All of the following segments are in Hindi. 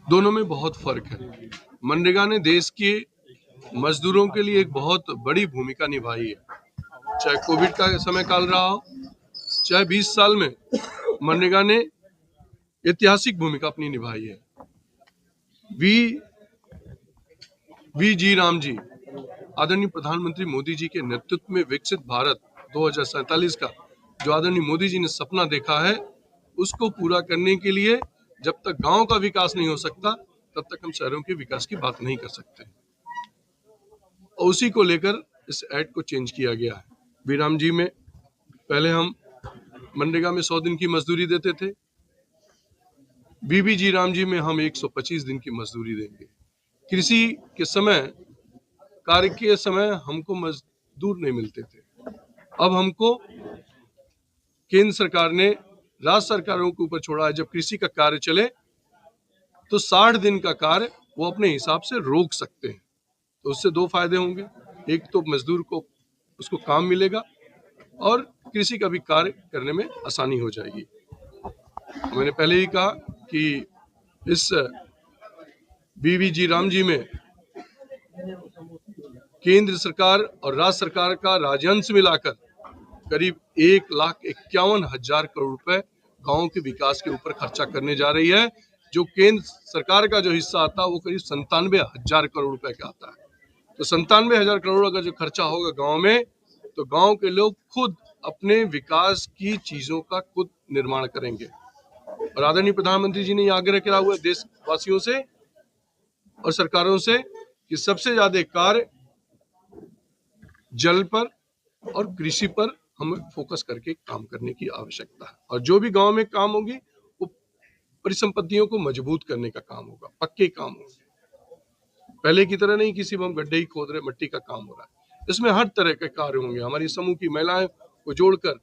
दोनों में बहुत फर्क है। मनरेगा ने देश के मजदूरों के लिए एक बहुत बड़ी भूमिका निभाई है, चाहे कोविड का समय काल रहा हो, चाहे 20 साल में मनरेगा ने ऐतिहासिक भूमिका अपनी निभाई है। वी जी राम जी, आदरणीय प्रधानमंत्री मोदी जी के नेतृत्व में विकसित भारत 2047 का जो आदरणीय मोदी जी ने सपना देखा है, उसको पूरा करने के लिए जब तक गांव का विकास नहीं हो सकता तब तक हम शहरों के विकास की बात नहीं कर सकते। और उसी को लेकर इस एक्ट को चेंज किया गया है। वीराम जी में पहले हम मनरेगा में 100 दिन की मजदूरी देते थे, बीबी राम जी में हम 125 दिन की मजदूरी देंगे। कृषि के समय, कार्य के समय हमको मजदूर नहीं मिलते थे, अब हमको केंद्र सरकार ने राज्य सरकारों के ऊपर छोड़ा है। जब कृषि का कार्य चले तो 60 दिन का कार्य वो अपने हिसाब से रोक सकते हैं। तो उससे दो फायदे होंगे, एक तो मजदूर को उसको काम मिलेगा और कृषि का भी कार्य करने में आसानी हो जाएगी। मैंने पहले ही कहा कि इस बीवी जी राम जी में केंद्र सरकार और राज्य सरकार का राजस्व मिलाकर करीब 1,51,000 करोड़ रुपए गांवों के विकास के ऊपर खर्चा करने जा रही है। जो केंद्र सरकार का जो हिस्सा आता है वो करीब 97,000 करोड़ रुपए का आता है। तो 97,000 करोड़ अगर जो खर्चा होगा गांव में, तो गांव के लोग खुद अपने विकास की चीजों का खुद निर्माण करेंगे। और आदरणीय प्रधानमंत्री जी ने यह आग्रह किया हुआ है देशवासियों से और सरकारों से कि सबसे ज्यादा कार्य जल पर और कृषि पर हमें फोकस करके काम करने की आवश्यकता है। और जो भी गांव में काम होगी वो परिसंपत्तियों को मजबूत करने का काम होगा, पक्के काम होंगे। पहले की तरह नहीं किसी हम गड्ढे ही खोद रहे, मिट्टी का काम हो रहा है। इसमें हर तरह के कार्य होंगे। हमारी समूह की महिलाएं को जोड़कर,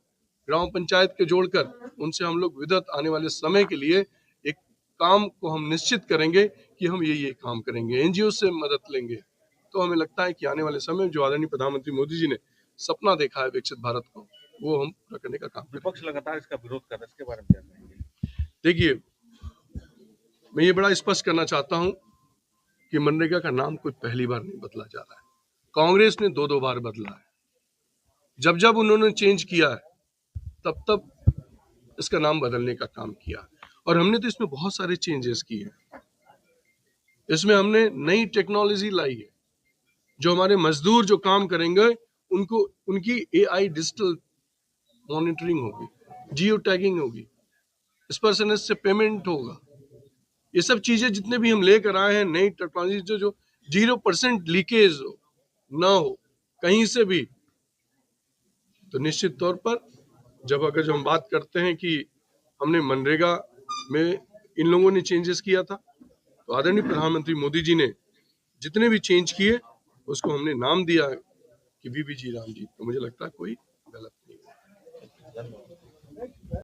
ग्राम पंचायत के जोड़कर, उनसे हम लोग विगत आने वाले समय के लिए एक काम को हम निश्चित करेंगे कि हम ये काम करेंगे। एनजीओ से मदद लेंगे। तो हमें लगता है कि आने वाले समय में जो आदरणीय प्रधानमंत्री मोदी जी ने सपना देखा है विकसित भारत को, वो हम पूरा करने का काम। विपक्ष लगातार इसका विरोध कर रहा है, इसके बारे में क्या कहेंगे? देखिए, मैं ये बड़ा स्पष्ट करना चाहता हूं कि मनरेगा का नाम कोई पहली बार नहीं बदला जा रहा है। कांग्रेस ने 2 बार बदला है। जब जब उन्होंने चेंज किया है तब तब इसका नाम बदलने का काम किया। और हमने तो इसमें बहुत सारे चेंजेस किए हैं। इसमें हमने नई टेक्नोलॉजी लाई है। जो हमारे मजदूर जो काम करेंगे उनको उनकी AI डिजिटल मॉनिटरिंग होगी, जियो टैगिंग होगी, स्पर्शनेस से पेमेंट होगा। ये सब चीजें जितने भी हम लेकर आए हैं, नई टेक्नोलॉजी जो 0% लीकेज ना हो कहीं से भी, तो निश्चित तौर पर अगर हम बात करते हैं कि हमने मनरेगा में इन लोगों ने चेंजेस किया था, तो आदरणीय प्रधानमंत्री मोदी जी ने जितने भी चेंज किए उसको हमने नाम दिया कि बीबी जी राम जी। तो मुझे लगता है कोई गलत नहीं है।